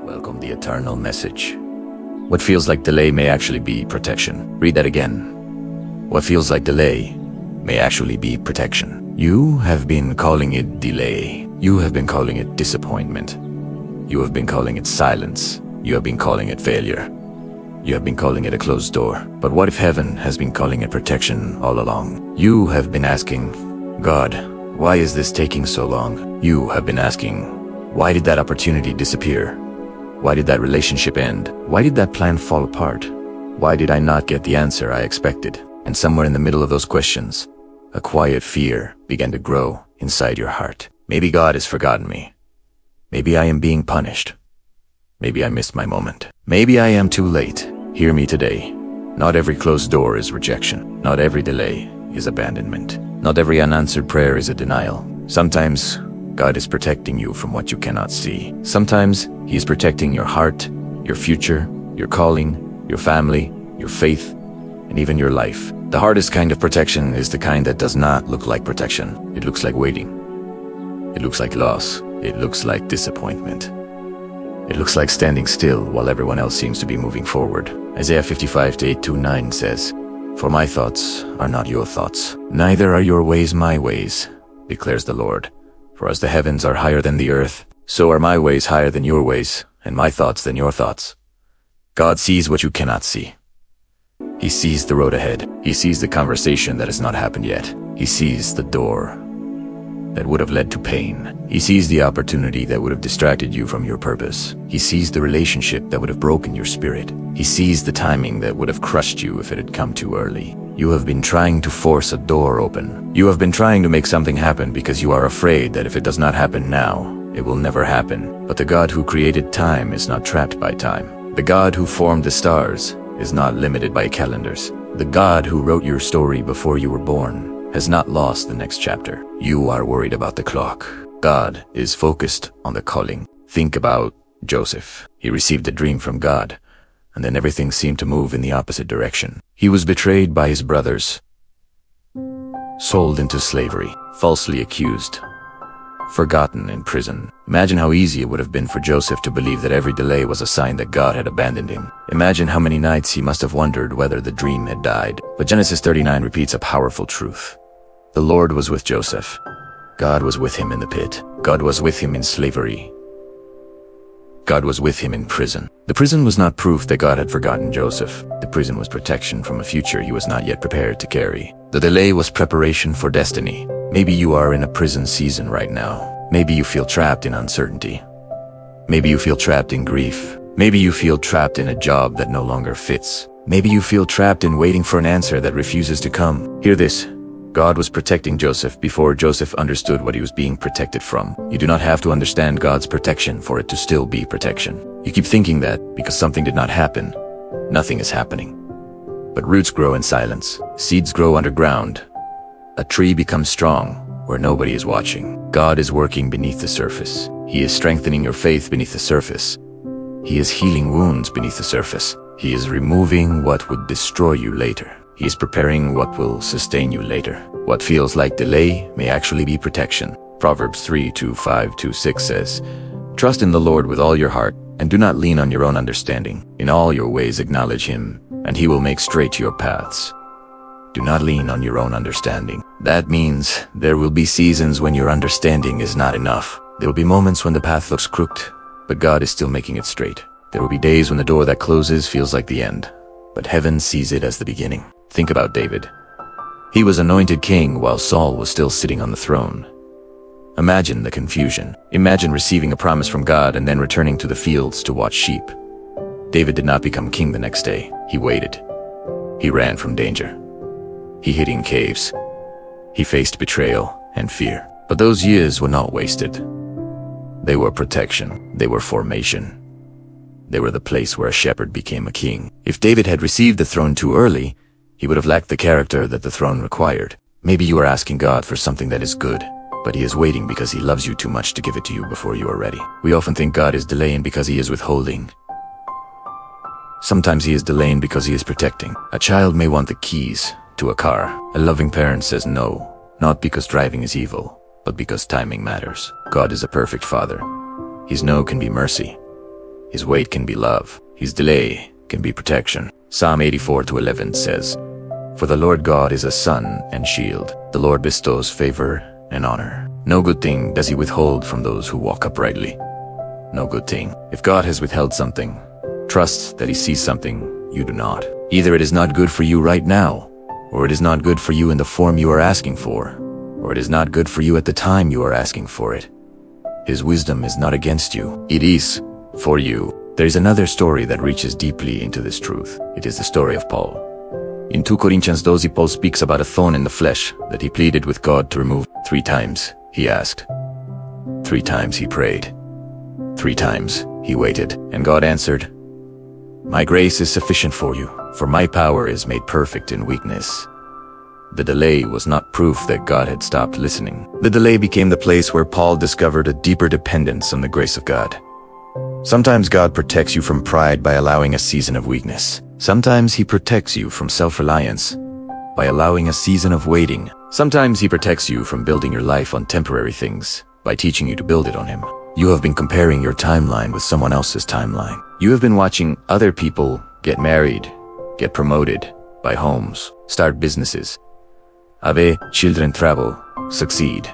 Welcome the eternal message. What feels like delay may actually be protection. Read that again. What feels like delay may actually be protection. You have been calling it delay. You have been calling it disappointment. You have been calling it silence. You have been calling it failure. You have been calling it a closed door. But what if heaven has been calling it protection all along? You have been asking, God, why is this taking so long? You have been asking, why did that opportunity disappear? Why did that relationship end? Why did that plan fall apart? Why did I not get the answer I expected? And somewhere in the middle of those questions, a quiet fear began to grow inside your heart. Maybe God has forgotten me. Maybe I am being punished. Maybe I missed my moment. Maybe I am too late. Hear me today. Not every closed door is rejection. Not every delay is abandonment. Not every unanswered prayer is a denial. Sometimes God is protecting you from what you cannot see. Sometimes He is protecting your heart, your future, your calling, your family, your faith, and even your life. The hardest kind of protection is the kind that does not look like protection. It looks like waiting. It looks like loss. It looks like disappointment. It looks like standing still while everyone else seems to be moving forward. Isaiah 55:8-9 says, "For my thoughts are not your thoughts, neither are your ways my ways, declares the Lord. For as the heavens are higher than the earth, so are my ways higher than your ways, and my thoughts than your thoughts." God sees what you cannot see. He sees the road ahead. He sees the conversation that has not happened yet. He sees the door that would have led to pain. He sees the opportunity that would have distracted you from your purpose. He sees the relationship that would have broken your spirit. He sees the timing that would have crushed you if it had come too early. You have been trying to force a door open. You have been trying to make something happen because you are afraid that if it does not happen now, it will never happen. But the God who created time is not trapped by time. The God who formed the stars is not limited by calendars. The God who wrote your story before you were born has not lost the next chapter. You are worried about the clock. God is focused on the calling. Think about Joseph. He received a dream from God, and then everything seemed to move in the opposite direction. He was betrayed by his brothers, sold into slavery, falsely accused, forgotten in prison. Imagine how easy it would have been for Joseph to believe that every delay was a sign that God had abandoned him. Imagine how many nights he must have wondered whether the dream had died. But Genesis 39 repeats a powerful truth. The Lord was with Joseph. God was with him in the pit. God was with him in slavery. God was with him in prison. The prison was not proof that God had forgotten Joseph. The prison was protection from a future he was not yet prepared to carry. The delay was preparation for destiny. Maybe you are in a prison season right now. Maybe you feel trapped in uncertainty. Maybe you feel trapped in grief. Maybe you feel trapped in a job that no longer fits. Maybe you feel trapped in waiting for an answer that refuses to come. Hear this. God was protecting Joseph before Joseph understood what he was being protected from. You do not have to understand God's protection for it to still be protection. You keep thinking that because something did not happen, nothing is happening. But roots grow in silence. Seeds grow underground. A tree becomes strong where nobody is watching. God is working beneath the surface. He is strengthening your faith beneath the surface. He is healing wounds beneath the surface. He is removing what would destroy you later. He is preparing what will sustain you later. What feels like delay may actually be protection. Proverbs 3:5-6 says, "Trust in the Lord with all your heart, and do not lean on your own understanding. In all your ways acknowledge Him, and He will make straight your paths." Do not lean on your own understanding. That means there will be seasons when your understanding is not enough. There will be moments when the path looks crooked, but God is still making it straight. There will be days when the door that closes feels like the end, but heaven sees it as the beginning. Think about David. He was anointed king while Saul was still sitting on the throne. Imagine the confusion. Imagine receiving a promise from God and then returning to the fields to watch sheep. David did not become king the next day. He waited. He ran from danger. He hid in caves. He faced betrayal and fear. But those years were not wasted. They were protection. They were formation. They were the place where a shepherd became a king. If David had received the throne too early, he would have lacked the character that the throne required. Maybe you are asking God for something that is good, but He is waiting because He loves you too much to give it to you before you are ready. We often think God is delaying because He is withholding. Sometimes He is delaying because He is protecting. A child may want the keys to a car. A loving parent says no, not because driving is evil, but because timing matters. God is a perfect Father. His no can be mercy. His wait can be love. His delay can be protection. Psalm 84:11 says, "For the Lord God is a sun and shield. The Lord bestows favor and honor. No good thing does he withhold from those who walk uprightly." No good thing. If God has withheld something, trust that he sees something you do not. Either it is not good for you right now, or it is not good for you in the form you are asking for, or it is not good for you at the time you are asking for it. His wisdom is not against you. It is for you. There is another story that reaches deeply into this truth. It is the story of Paul. In 2 Corinthians 12, Paul speaks about a thorn in the flesh that he pleaded with God to remove. 3 times he asked. 3 times he prayed. 3 times he waited, and God answered, "My grace is sufficient for you, for my power is made perfect in weakness." The delay was not proof that God had stopped listening. The delay became the place where Paul discovered a deeper dependence on the grace of God. Sometimes God protects you from pride by allowing a season of weakness. Sometimes he protects you from self-reliance by allowing a season of waiting. Sometimes he protects you from building your life on temporary things by teaching you to build it on him. You have been comparing your timeline with someone else's timeline. You have been watching other people get married, get promoted, buy homes, start businesses, have children, travel, succeed,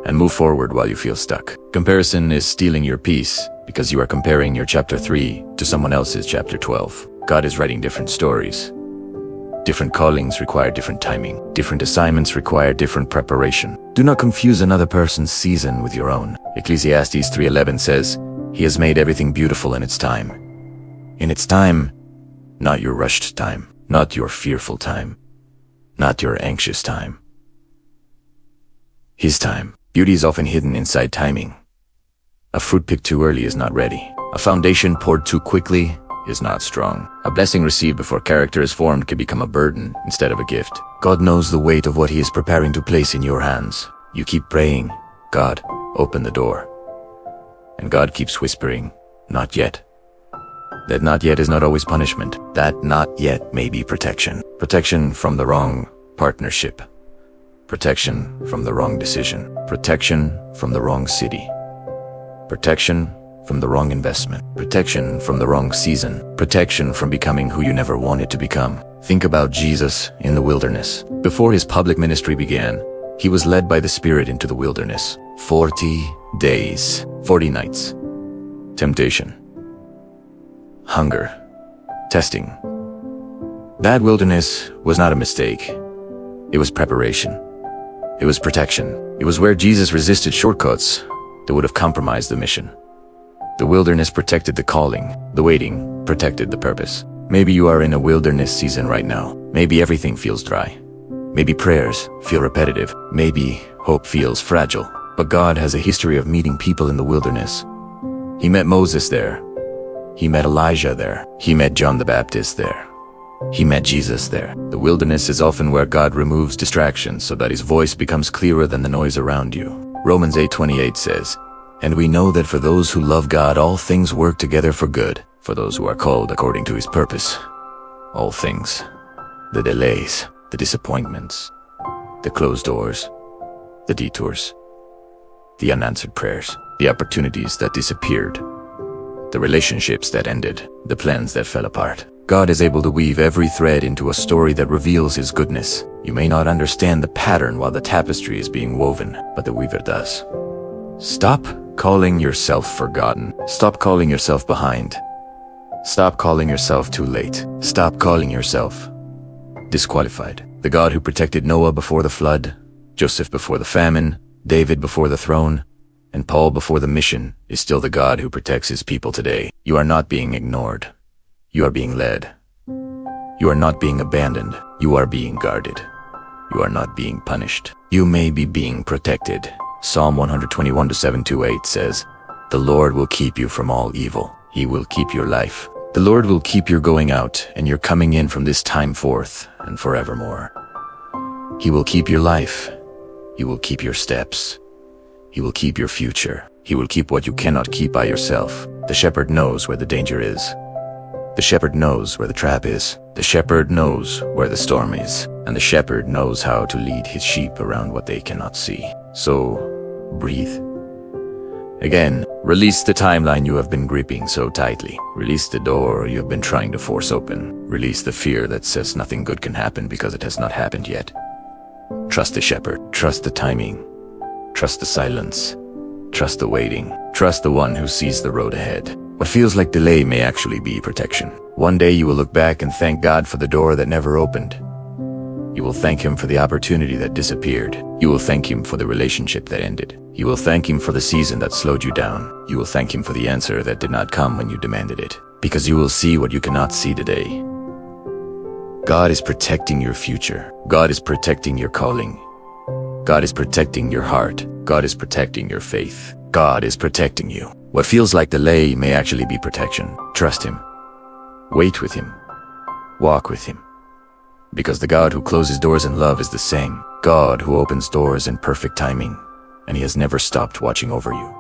and move forward while you feel stuck. Comparison is stealing your peace because you are comparing your chapter 3 to someone else's chapter 12. God is writing different stories. Different callings require different timing. Different assignments require different preparation. Do not confuse another person's season with your own. Ecclesiastes 3:11 says, "He has made everything beautiful in its time." In its time, not your rushed time, not your fearful time, not your anxious time. His time. Beauty is often hidden inside timing. A fruit picked too early is not ready. A foundation poured too quickly is not strong. A blessing received before character is formed can become a burden instead of a gift. God knows the weight of what he is preparing to place in your hands. You keep praying, "God, open the door." And God keeps whispering, "Not yet." That not yet is not always punishment. That not yet may be protection. Protection from the wrong partnership. Protection from the wrong decision. Protection from the wrong city. Protection from the wrong investment. Protection from the wrong season. Protection from becoming who you never wanted to become. Think about Jesus in the wilderness. Before his public ministry began, he was led by the Spirit into the wilderness. 40 days, 40 nights. Temptation. Hunger. Testing. That wilderness was not a mistake. It was preparation. It was protection. It was where Jesus resisted shortcuts that would have compromised the mission. The wilderness protected the calling. The waiting protected the purpose. Maybe you are in a wilderness season right now. Maybe everything feels dry. Maybe prayers feel repetitive. Maybe hope feels fragile. But God has a history of meeting people in the wilderness. He met Moses there. He met Elijah there. He met John the Baptist there. He met Jesus there. The wilderness is often where God removes distractions so that his voice becomes clearer than the noise around you. Romans 8:28 says, "And we know that for those who love God, all things work together for good, for those who are called according to his purpose." All things. The delays, the disappointments, the closed doors, the detours, the unanswered prayers, the opportunities that disappeared, the relationships that ended, the plans that fell apart. God is able to weave every thread into a story that reveals his goodness. You may not understand the pattern while the tapestry is being woven, but the weaver does. Stop calling yourself forgotten. Stop calling yourself behind. Stop calling yourself too late. Stop calling yourself disqualified. The God who protected Noah before the flood, Joseph before the famine, David before the throne, and Paul before the mission is still the God who protects his people today. You are not being ignored. You are being led. You are not being abandoned. You are being guarded. You are not being punished. You may be being protected. Psalm 121:7-8 says, "The Lord will keep you from all evil. He will keep your life. The Lord will keep your going out and your coming in from this time forth and forevermore. He will keep your life. He will keep your steps. He will keep your future. He will keep what you cannot keep by yourself." The shepherd knows where the danger is. The shepherd knows where the trap is. The shepherd knows where the storm is. And the shepherd knows how to lead his sheep around what they cannot see. So, breathe. Again, release the timeline you have been gripping so tightly. Release the door you have been trying to force open. Release the fear that says nothing good can happen because it has not happened yet. Trust the shepherd. Trust the timing. Trust the silence. Trust the waiting. Trust the one who sees the road ahead. What feels like delay may actually be protection. One day you will look back and thank God for the door that never opened. You will thank Him for the opportunity that disappeared. You will thank Him for the relationship that ended. You will thank Him for the season that slowed you down. You will thank Him for the answer that did not come when you demanded it. Because you will see what you cannot see today. God is protecting your future. God is protecting your calling. God is protecting your heart. God is protecting your faith. God is protecting you. What feels like delay may actually be protection. Trust Him. Wait with Him. Walk with Him. Because the God who closes doors in love is the same God who opens doors in perfect timing, and He has never stopped watching over you.